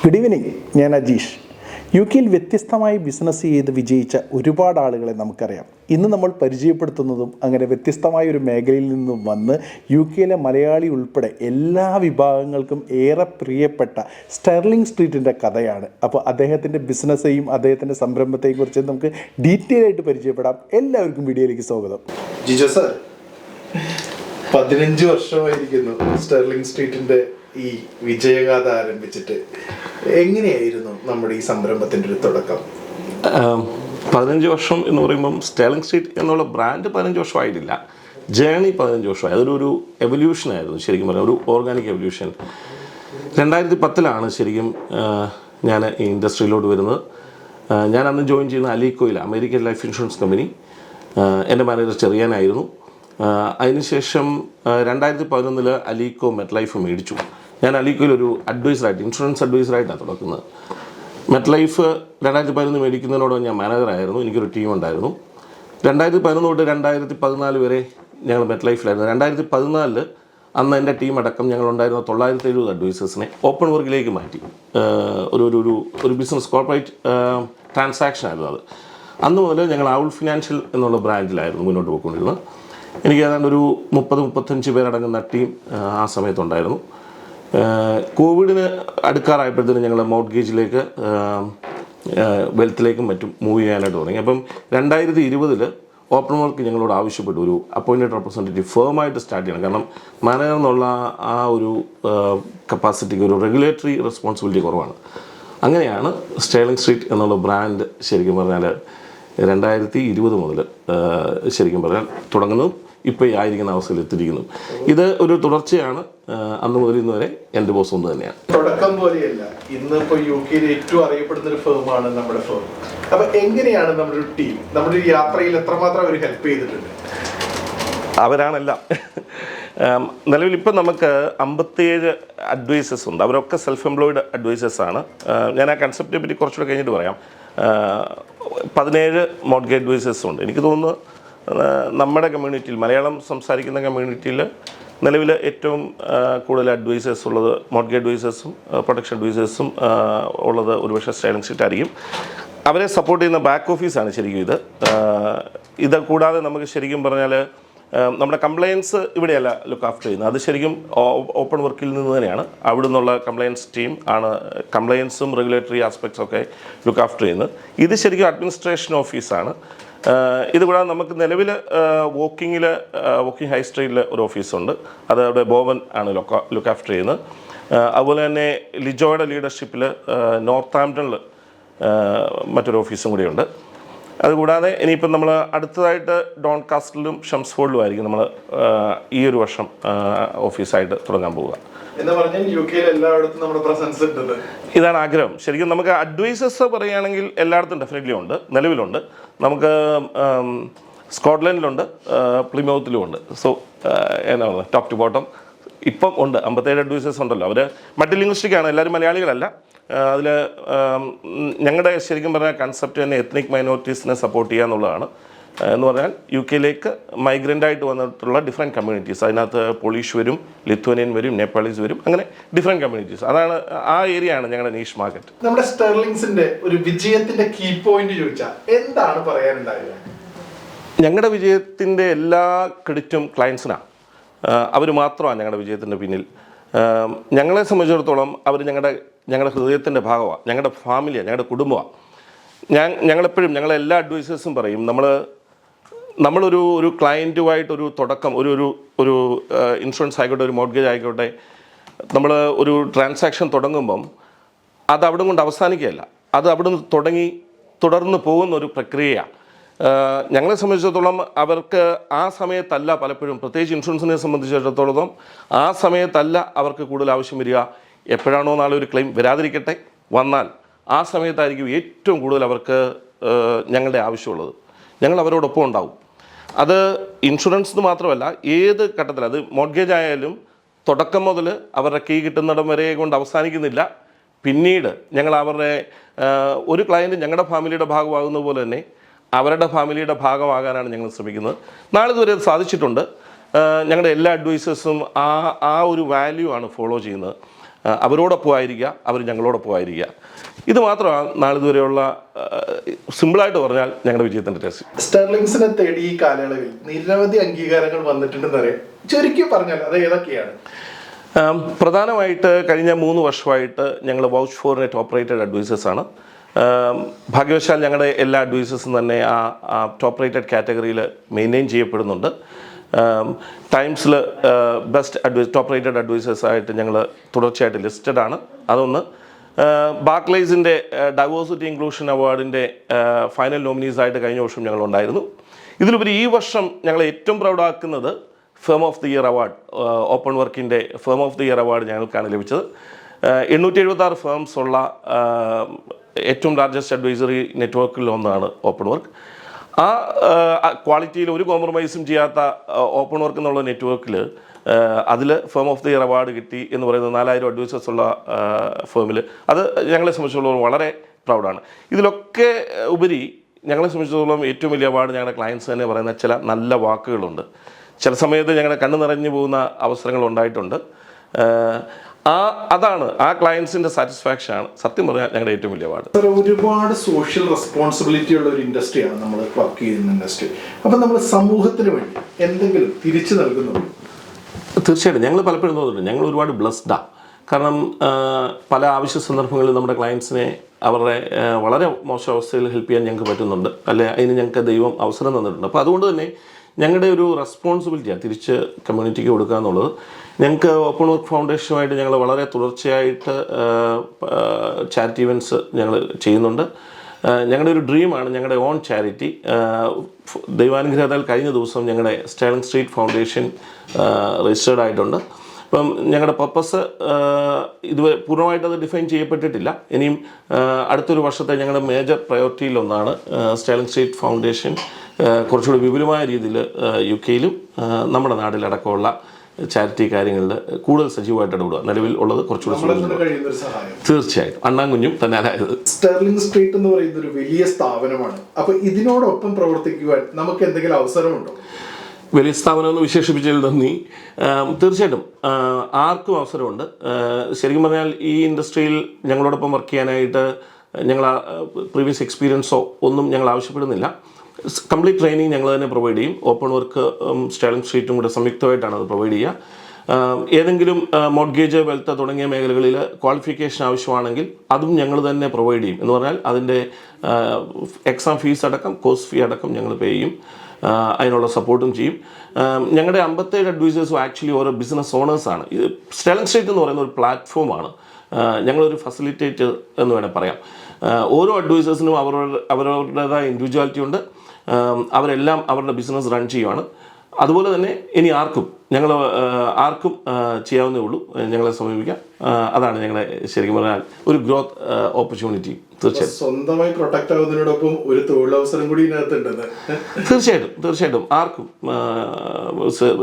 Good evening, ഞാൻ Ajeesh. U കെയിൽ വ്യത്യസ്തമായി ബിസിനസ് ചെയ്ത് വിജയിച്ച ഒരുപാട് ആളുകളെ നമുക്കറിയാം. ഇന്ന് നമ്മൾ പരിചയപ്പെടുത്തുന്നതും അങ്ങനെ വ്യത്യസ്തമായ ഒരു മേഖലയിൽ നിന്നും വന്ന് യു കെയിലെ മലയാളി ഉൾപ്പെടെ എല്ലാ വിഭാഗങ്ങൾക്കും ഏറെ പ്രിയപ്പെട്ട സ്റ്റെർലിംഗ് സ്ട്രീറ്റിൻ്റെ കഥയാണ്. അപ്പോൾ അദ്ദേഹത്തിൻ്റെ ബിസിനസ്സെയും അദ്ദേഹത്തിൻ്റെ സംരംഭത്തെയും കുറിച്ച് നമുക്ക് ഡീറ്റെയിൽ ആയിട്ട് പരിചയപ്പെടാം. എല്ലാവർക്കും വീഡിയോയിലേക്ക് സ്വാഗതം. ജിജോ സർ, 15 വർഷമായിരിക്കുന്നു സ്റ്റെർലിംഗ് സ്ട്രീറ്റിൻ്റെ ഈ വിജയഗാഥ ആരംഭിച്ചിട്ട്. എങ്ങനെയായിരുന്നു നമ്മുടെ ഈ സംരംഭത്തിൻ്റെ ഒരു തുടക്കം? 15 വർഷം എന്ന് പറയുമ്പം സ്റ്റെർലിംഗ് സ്ട്രീറ്റ് എന്നുള്ള ബ്രാൻഡ് 15 വർഷമായിട്ടില്ല, ജേണി 15 വർഷമായി. അതൊരു എവല്യൂഷനായിരുന്നു ശരിക്കും പറഞ്ഞാൽ, ഒരു ഓർഗാനിക് എവല്യൂഷൻ. 2010 ശരിക്കും ഞാൻ ഈ ഇൻഡസ്ട്രിയിലോട്ട് വരുന്നത്. ഞാൻ അന്ന് ജോയിൻ ചെയ്യുന്ന അലീക്കോയിൽ, അമേരിക്കൻ ലൈഫ് ഇൻഷുറൻസ് കമ്പനി. എൻ്റെ മാനേജർ ചെറിയാനായിരുന്നു. അതിനുശേഷം 2011 അലീക്കോ മെറ്റ് ലൈഫ് മേടിച്ചു. ഞാൻ അലീക്കോയിൽ ഒരു അഡ്വൈസറായിട്ട്, ഇൻഷുറൻസ് അഡ്വൈസറായിട്ടാണ് തുടക്കുന്നത്. മെറ്റ് ലൈഫ് 2011 മേടിക്കുന്നതിനോട് ഞാൻ മാനേജറായിരുന്നു. എനിക്കൊരു ടീമുണ്ടായിരുന്നു. 2011 തൊട്ട് 2014 വരെ ഞങ്ങൾ മെറ്റ് ലൈഫിലായിരുന്നു. 2014 അന്ന് എൻ്റെ ടീം അടക്കം ഞങ്ങളുണ്ടായിരുന്ന 970 അഡ്വൈസേഴ്സിനെ ഓപ്പൺ വർക്കിലേക്ക് മാറ്റി. ഒരു ബിസിനസ് കോർപ്പറേറ്റ് ട്രാൻസാക്ഷൻ ആയിരുന്നു അത്. അന്ന് മുതൽ ഞങ്ങൾ ഔൾ ഫിനാൻഷ്യൽ എന്നുള്ള ബ്രാൻഡിലായിരുന്നു മുന്നോട്ട് പോയിക്കൊണ്ടിരുന്നത്. എനിക്ക് ഏതാണ്ട് ഒരു 30-35 പേരടങ്ങുന്ന ടീം ആ സമയത്തുണ്ടായിരുന്നു. കോവിഡിന് അടുക്കാറായപ്പോഴത്തേനും ഞങ്ങൾ മോർട്ട്ഗേജിലേക്ക്, വെൽത്തിലേക്കും മറ്റും മൂവ് ചെയ്യാനായിട്ട് തുടങ്ങി. അപ്പം 2020 ഓപ്പൺ വർക്ക് ഞങ്ങളോട് ആവശ്യപ്പെട്ടു ഒരു അപ്പോയിൻറ്റഡ് റെപ്രസെൻറ്റേറ്റീവ് ഫേമായിട്ട് സ്റ്റാർട്ട് ചെയ്യണം. കാരണം മാനേജർ എന്നുള്ള ആ ഒരു കപ്പാസിറ്റിക്ക് ഒരു റെഗുലേറ്ററി റെസ്പോൺസിബിലിറ്റി കുറവാണ്. അങ്ങനെയാണ് സ്റ്റെർലിംഗ് സ്ട്രീറ്റ് എന്നുള്ള ബ്രാൻഡ് ശരിക്കും പറഞ്ഞാൽ 2020 മുതൽ ശരിക്കും പറഞ്ഞാൽ തുടങ്ങുന്നു. ഇപ്പോൾ ഈ ആയിരിക്കുന്ന അവസ്ഥയിൽ എത്തിയിരിക്കുന്നു. ഇത് ഒരു തുടർച്ചയാണ്. അന്ന് മുതൽ ഇന്ന് വരെ എൻ്റെ ബോസ് ഒന്ന് തന്നെയാണ്. തുടക്കം പോലെയല്ല, ഇന്നിപ്പോൾ യു കെയിൽ ഏറ്റവും അറിയപ്പെടുന്ന ഒരു ഫേമാണ് നമ്മുടെ ഫേം. അപ്പം എങ്ങനെയാണ് നമ്മുടെ ഒരു ടീം നമ്മുടെ ഒരു യാത്രയിൽ എത്രമാത്രം അവർ ഹെൽപ്പ് ചെയ്തിട്ടുണ്ട്? അവരാണെല്ലാം. നിലവിൽ ഇപ്പം നമുക്ക് 57 അഡ്വൈസേഴ്സ് ഉണ്ട്. അവരൊക്കെ സെൽഫ് എംപ്ലോയിഡ് അഡ്വൈസേഴ്സാണ്. ഞാൻ ആ കൺസെപ്റ്റിനെ പറ്റി കുറച്ചുകൂടെ കഴിഞ്ഞിട്ട് പറയാം. 17 മോർട്ട്ഗേജ് അഡ്വൈസേഴ്സ് ഉണ്ട്. എനിക്ക് തോന്നുന്നു നമ്മുടെ കമ്മ്യൂണിറ്റിയിൽ, മലയാളം സംസാരിക്കുന്ന കമ്മ്യൂണിറ്റിയിൽ നിലവിൽ ഏറ്റവും കൂടുതൽ അഡ്വൈസേഴ്സ് ഉള്ളത് മോർട്ട്ഗേജ് അഡ്വൈസേഴ്സും പ്രൊട്ടക്ഷൻ അഡ്വൈസേഴ്സും ഉള്ളത് ഒരുപക്ഷെ സ്റ്റെർലിംഗ് സ്ട്രീറ്റ് ആയിരിക്കും. അവരെ സപ്പോർട്ട് ചെയ്യുന്ന ബാക്ക് ഓഫീസാണ് ശരിക്കും ഇത് കൂടാതെ നമുക്ക് ശരിക്കും പറഞ്ഞാൽ നമ്മുടെ കംപ്ലയൻസ് ഇവിടെയല്ല ലുക്ക് ആഫ്റ്റർ ചെയ്യുന്നത്. അത് ശരിക്കും ഓപ്പൺ വർക്കിൽ നിന്ന് തന്നെയാണ്. അവിടെ നിന്നുള്ള കംപ്ലയൻസ് ടീം ആണ് കംപ്ലയൻസും റെഗുലേറ്ററി ആസ്പെക്ട്സും ഒക്കെ ലുക്ക് ആഫ്റ്റർ ചെയ്യുന്നത്. ഇത് ശരിക്കും അഡ്മിനിസ്ട്രേഷൻ ഓഫീസാണ്. ഇതുകൂടാതെ നമുക്ക് നിലവിൽ വോക്കിംഗ് ഹൈ സ്ട്രീറ്റിൽ ഒരു ഓഫീസുണ്ട്. അത് അവിടെ ബോവൻ ആണ് ലുക്ക് ആഫ്റ്റർ ചെയ്യുന്നത്. അതുപോലെ തന്നെ ലിജോയുടെ ലീഡർഷിപ്പിൽ നോർത്ത് ആംപ്ടണിൽ മറ്റൊരു ഓഫീസും കൂടിയുണ്ട്. അതുകൂടാതെ ഇനിയിപ്പം നമ്മൾ അടുത്തതായിട്ട് ഡോൺകാസ്റ്റലിലും ഷംസ്ഫോർഡിലും ആയിരിക്കും നമ്മൾ ഈ ഒരു വർഷം ഓഫീസായിട്ട് തുടങ്ങാൻ പോവുക. ഇതാണ് ആഗ്രഹം. ശരിക്കും നമുക്ക് അഡ്വൈസേഴ്സ് പറയുകയാണെങ്കിൽ എല്ലായിടത്തും ഡെഫിനറ്റ്ലി ഉണ്ട്, നിലവിലുണ്ട്. നമുക്ക് സ്കോട്ട്ലൻഡിലുണ്ട്, പ്ലിമൗത്തിലും ഉണ്ട്. സോ എന്നാ ടോപ്പ് ടു ബോട്ടം ഇപ്പം ഉണ്ട്. 57 അഡ്വൈസേഴ്സ് ഉണ്ടല്ലോ. അവർ മൾട്ടി ലിംഗ്വിസ്റ്റിക്കാണ്, എല്ലാവരും മലയാളികളല്ല. അതിൽ ഞങ്ങളുടെ ശരിക്കും പറഞ്ഞാൽ കൺസെപ്റ്റ് തന്നെ എത്നിക് മൈനോറിറ്റീസിനെ സപ്പോർട്ട് ചെയ്യുക എന്നുള്ളതാണ്. എന്ന് പറഞ്ഞാൽ യു കെയിലേക്ക് മൈഗ്രൻ്റായിട്ട് വന്നിട്ടുള്ള ഡിഫറെൻറ്റ് കമ്മ്യൂണിറ്റീസ്. അതിനകത്ത് പോളിഷ് വരും, ലിത്വാനിയൻ വരും, നേപ്പാളീസ് വരും, അങ്ങനെ ഡിഫറെൻറ്റ് കമ്മ്യൂണിറ്റീസ്. അതാണ് ആ ഏരിയയാണ് ഞങ്ങളുടെ നീഷ് മാർക്കറ്റ്. നമ്മുടെ സ്റ്റെർലിംഗ്സിന്റെ ഒരു വിജയത്തിന്റെ കീ പോയിന്റ് ചോദിച്ചാൽ എന്താണ് പറയാനുണ്ടായത്? ഞങ്ങളുടെ വിജയത്തിൻ്റെ എല്ലാ ക്രെഡിറ്റും ക്ലയൻസിനാണ്. അവർ മാത്രമാണ് ഞങ്ങളുടെ വിജയത്തിൻ്റെ പിന്നിൽ. ഞങ്ങളെ സംബന്ധിച്ചിടത്തോളം അവർ ഞങ്ങളുടെ ഹൃദയത്തിൻ്റെ ഭാഗമാണ്, ഞങ്ങളുടെ ഫാമിലിയാണ്, ഞങ്ങളുടെ കുടുംബമാണ്. ഞങ്ങളെപ്പോഴും ഞങ്ങളെല്ലാ അഡ്വൈസേഴ്സും പറയും, നമ്മളൊരു ക്ലയൻറ്റുമായിട്ടൊരു തുടക്കം, ഒരു ഇൻഷുറൻസ് ആയിക്കോട്ടെ, ഒരു മോർട്ട്ഗേജ് ആയിക്കോട്ടെ, നമ്മൾ ഒരു ട്രാൻസാക്ഷൻ തുടങ്ങുമ്പം അത് അവിടെ കൊണ്ട് അവസാനിക്കുകയല്ല. അത് അവിടെ നിന്ന് തുടർന്ന് പോകുന്ന ഒരു പ്രക്രിയയാണ്. ഞങ്ങളെ സംബന്ധിച്ചിടത്തോളം അവർക്ക് ആ സമയത്തല്ല പലപ്പോഴും, പ്രത്യേകിച്ച് ഇൻഷുറൻസിനെ സംബന്ധിച്ചിടത്തോളം ആ സമയത്തല്ല അവർക്ക് കൂടുതൽ ആവശ്യം വരിക. എപ്പോഴാണോ നാളെ ഒരു ക്ലെയിം വരാതിരിക്കട്ടെ, വന്നാൽ ആ സമയത്തായിരിക്കും ഏറ്റവും കൂടുതൽ അവർക്ക് ഞങ്ങളുടെ ആവശ്യമുള്ളത്. ഞങ്ങൾ അവരോടൊപ്പം ഉണ്ടാവും. അത് ഇൻഷുറൻസ് മാത്രമല്ല, ഏത് ഘട്ടത്തിൽ, അത് മോർട്ട്ഗേജ് ആയാലും തുടക്കം മുതൽ അവരുടെ കീ കിട്ടുന്നിടം വരെ കൊണ്ട് അവസാനിക്കുന്നില്ല. പിന്നീട് ഞങ്ങൾ അവരുടെ ഒരു ക്ലയൻറ്റ് ഞങ്ങളുടെ ഫാമിലിയുടെ ഭാഗമാകുന്ന പോലെ തന്നെ അവരുടെ ഫാമിലിയുടെ ഭാഗമാകാനാണ് ഞങ്ങൾ ശ്രമിക്കുന്നത്. നാളിതുവരെ അത് സാധിച്ചിട്ടുണ്ട്. ഞങ്ങളുടെ എല്ലാ അഡ്വൈസേഴ്സും ആ ഒരു വാല്യൂ ആണ് ഫോളോ ചെയ്യുന്നത്. അവരോടൊപ്പം ആയിരിക്കുക, അവർ ഞങ്ങളോടൊപ്പം ആയിരിക്കുക. ഇത് മാത്രമാണ് നാളിതുവരെയുള്ള സിമ്പിളായിട്ട് പറഞ്ഞാൽ ഞങ്ങളുടെ വിജയത്തിൻ്റെ രഹസ്യം. സ്റ്റെർലിങ്സിനെ തേടി ഈ കാലയളവിൽ നിരവധി അംഗീകാരങ്ങൾ വന്നിട്ടുണ്ടെന്ന് അറിയാം. ചുരുക്കി പറഞ്ഞാൽ അത് ഏതൊക്കെയാണ്? പ്രധാനമായിട്ട് കഴിഞ്ഞ 3 വർഷമായിട്ട് ഞങ്ങൾ വൗച്ച് ഫോർ നെറ്റ് ഓപ്പറേറ്റഡ് അഡ്വൈസേഴ്സാണ്. ഭാഗ്യവശാൽ ഞങ്ങളുടെ എല്ലാ അഡ്വൈസേഴ്സും തന്നെ ആ ടോപ്പ് റേറ്റഡ് കാറ്റഗറിയിൽ മെയിൻറ്റെയിൻ ചെയ്യപ്പെടുന്നുണ്ട്. ടൈംസിൽ ബെസ്റ്റ് ടോപ്പ് റേറ്റഡ് അഡ്വൈസേഴ്സായിട്ട് ഞങ്ങൾ തുടർച്ചയായിട്ട് ലിസ്റ്റഡ് ആണ്. അതൊന്ന്. ബാർക്ലേസിൻ്റെ ഡൈവേഴ്സിറ്റി ഇൻക്ലൂഷൻ അവാർഡിൻ്റെ ഫൈനൽ നോമിനീസായിട്ട് കഴിഞ്ഞ വർഷം ഞങ്ങളുണ്ടായിരുന്നു. ഇതിലുപരി ഈ വർഷം ഞങ്ങൾ ഏറ്റവും പ്രൗഡാക്കുന്നത് firm of the year award, open വർക്കിൻ്റെ firm of the year award ഞങ്ങൾക്കാണ് ലഭിച്ചത്. 876 ഫേംസ് ഉള്ള ഏറ്റവും ലാർജസ്റ്റ് അഡ്വൈസറി നെറ്റ്വർക്കിൽ ഒന്നാണ് ഓപ്പൺ വർക്ക്. ആ ക്വാളിറ്റിയിൽ ഒരു കോംപ്രമൈസും ചെയ്യാത്ത ഓപ്പൺ വർക്ക് എന്നുള്ള നെറ്റ്വർക്കിൽ അതിൽ firm of the year award കിട്ടി എന്ന് പറയുന്നത് 4000 അഡ്വൈസേഴ്സ് ഉള്ള ഫേമിൽ അത് ഞങ്ങളെ സംബന്ധിച്ചിടത്തോളം വളരെ പ്രൗഡാണ്. ഇതിലൊക്കെ ഉപരി ഞങ്ങളെ സംബന്ധിച്ചിടത്തോളം ഏറ്റവും വലിയ അവാർഡ് ഞങ്ങളുടെ ക്ലയൻസ് തന്നെ പറയുന്ന ചില നല്ല വാക്കുകളുണ്ട്. ചില സമയത്ത് ഞങ്ങളുടെ കണ്ണ് നിറഞ്ഞു പോകുന്ന അവസരങ്ങൾ ഉണ്ടായിട്ടുണ്ട്. അതാണ് ആ ക്ലയൻസിൻ്റെ സാറ്റിസ്ഫാക്ഷനാണ് സത്യം പറഞ്ഞാൽ ഞങ്ങളുടെ ഏറ്റവും വലിയ അവാർഡ്. ഒരുപാട് സോഷ്യൽ റെസ്പോൺസിബിലിറ്റി ഉള്ള ഒരു ഇൻഡസ്ട്രിയാണ് നമ്മൾ വർക്ക് ചെയ്യുന്ന ഇൻഡസ്ട്രി. അപ്പം നമ്മൾ സമൂഹത്തിന് വേണ്ടി എന്തെങ്കിലും തിരിച്ചു നൽകുന്നുള്ളൂ? തീർച്ചയായിട്ടും ഞങ്ങൾ പലപ്പോഴും തോന്നുന്നുണ്ട് ഞങ്ങൾ ഒരുപാട് ബ്ലെസ്ഡാണ്. കാരണം പല ആവശ്യ സന്ദർഭങ്ങളിൽ നമ്മുടെ ക്ലയൻസിനെ അവരുടെ വളരെ മോശം അവസ്ഥയിൽ ഹെൽപ്പ് ചെയ്യാൻ ഞങ്ങൾക്ക് പറ്റുന്നുണ്ട്, അല്ലെ അതിന് ഞങ്ങൾക്ക് ദൈവം അവസരം തന്നിട്ടുണ്ട്. അപ്പോൾ അതുകൊണ്ട് തന്നെ ഞങ്ങളുടെ ഒരു റെസ്പോൺസിബിലിറ്റിയാണ് തിരിച്ച് കമ്മ്യൂണിറ്റിക്ക് കൊടുക്കുക എന്നുള്ളത്. ഞങ്ങൾക്ക് ഓപ്പൺ വർക്ക് ഫൗണ്ടേഷനുമായിട്ട് ഞങ്ങൾ വളരെ തുടർച്ചയായിട്ട് ചാരിറ്റി ഇവൻറ്റ്സ് ഞങ്ങൾ ചെയ്യുന്നുണ്ട്. ഞങ്ങളുടെ ഒരു ഡ്രീമാണ് ഞങ്ങളുടെ ഓൺ ചാരിറ്റി. ദൈവാനുഗ്രഹത്താൽ കഴിഞ്ഞ ദിവസം ഞങ്ങളുടെ സ്റ്റേർലിംഗ് സ്ട്രീറ്റ് ഫൗണ്ടേഷൻ രജിസ്റ്റേർഡ് ആയിട്ടുണ്ട്. അപ്പം ഞങ്ങളുടെ പർപ്പസ് ഇതുവരെ പൂർണ്ണമായിട്ടത് ഡിഫൈൻ ചെയ്യപ്പെട്ടിട്ടില്ല. ഇനിയും അടുത്തൊരു വർഷത്തെ ഞങ്ങളുടെ മേജർ പ്രയോറിറ്റിയിലൊന്നാണ് സ്റ്റേർലിംഗ് സ്ട്രീറ്റ് ഫൗണ്ടേഷൻ കുറച്ചുകൂടി വിപുലമായ രീതിയിൽ UK-ലും നമ്മുടെ നാട്ടിലടക്കമുള്ള ചാരിറ്റി കാര്യങ്ങളിൽ കൂടുതൽ സജീവമായിട്ട് ഇടപെടുക. നിലവിൽ ഉള്ളത് കുറച്ചുകൂടി തീർച്ചയായിട്ടും അണ്ണാങ്കുഞ്ഞും തന്നാലായത്. സ്റ്റെർലിംഗ് സ്ട്രീറ്റ് എന്ന് പറയുന്ന ഒരു വലിയ സ്ഥാപനമാണ്. അപ്പോൾ ഇതിനോടൊപ്പം പ്രവർത്തിക്കുവാൻ നമുക്ക് എന്തെങ്കിലും അവസരമുണ്ടോ? വലിയ സ്ഥാപനം എന്ന് വിശേഷിപ്പിച്ചതിൽ നന്ദി. തീർച്ചയായിട്ടും ആർക്കും അവസരമുണ്ട്. ശരിക്കും പറഞ്ഞാൽ ഈ ഇൻഡസ്ട്രിയിൽ ഞങ്ങളോടൊപ്പം വർക്ക് ചെയ്യാനായിട്ട് ഞങ്ങൾ പ്രീവിയസ് എക്സ്പീരിയൻസോ ഒന്നും ഞങ്ങൾ ആവശ്യപ്പെടുന്നില്ല. കംപ്ലീറ്റ് ട്രെയിനിങ് ഞങ്ങൾ തന്നെ പ്രൊവൈഡ് ചെയ്യും. ഓപ്പൺ വർക്ക് സ്റ്റേർലിംഗ് സ്ട്രീറ്റും കൂടെ സംയുക്തമായിട്ടാണ് അത് പ്രൊവൈഡ് ചെയ്യുക. ഏതെങ്കിലും മോർഗേജ്, വെൽത്ത് തുടങ്ങിയ മേഖലകളിൽ ക്വാളിഫിക്കേഷൻ ആവശ്യമാണെങ്കിൽ അതും ഞങ്ങൾ തന്നെ പ്രൊവൈഡ് ചെയ്യും. എന്ന് പറഞ്ഞാൽ അതിൻ്റെ എക്സാം ഫീസ് അടക്കം കോഴ്സ് ഫീ അടക്കം ഞങ്ങൾ പേ ചെയ്യും. അതിനുള്ള സപ്പോർട്ടും ചെയ്യും. ഞങ്ങളുടെ 57 അഡ്വൈസേഴ്സും ആക്ച്വലി ഓരോ ബിസിനസ് ഓണേഴ്സാണ്. ഇത് സ്റ്റേർലിംഗ് സ്ട്രീറ്റ് എന്ന് പറയുന്ന ഒരു പ്ലാറ്റ്ഫോമാണ്. ഞങ്ങളൊരു ഫെസിലിറ്റേറ്റർ എന്ന് വേണേൽ പറയാം. ഓരോ അഡ്വൈസേഴ്സിനും അവരവരുടേതായ ഇൻഡിവിജ്വാലിറ്റി ഉണ്ട്. അവരെല്ലാം അവരുടെ ബിസിനസ് റൺ ചെയ്യുവാണ്. അതുപോലെ തന്നെ ഇനി ആർക്കും ചെയ്യാവുന്നേ ഉള്ളൂ, ഞങ്ങളെ സമീപിക്കാം. അതാണ് ഞങ്ങളെ ശരിക്കും പറഞ്ഞാൽ ഒരു ഗ്രോത്ത് ഓപ്പർച്യൂണിറ്റി. തീർച്ചയായിട്ടും സ്വന്തമായി പ്രൊട്ടക്ട് ആവുന്നതിനോടൊപ്പം ഒരു തൊഴിലവസരം കൂടി ഇതിനകത്തുണ്ട്. തീർച്ചയായിട്ടും ആർക്കും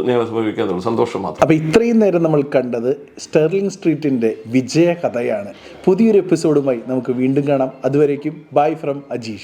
ഞങ്ങളെ സമീപിക്കാന്നുള്ളൂ. സന്തോഷം മാത്രം. അപ്പോൾ ഇത്രയും നേരം നമ്മൾ കണ്ടത് സ്റ്റെർലിംഗ് സ്ട്രീറ്റിൻ്റെ വിജയ കഥയാണ്. പുതിയൊരു എപ്പിസോഡുമായി നമുക്ക് വീണ്ടും കാണാം. അതുവരേക്കും ബൈ ഫ്രം അജീഷ്.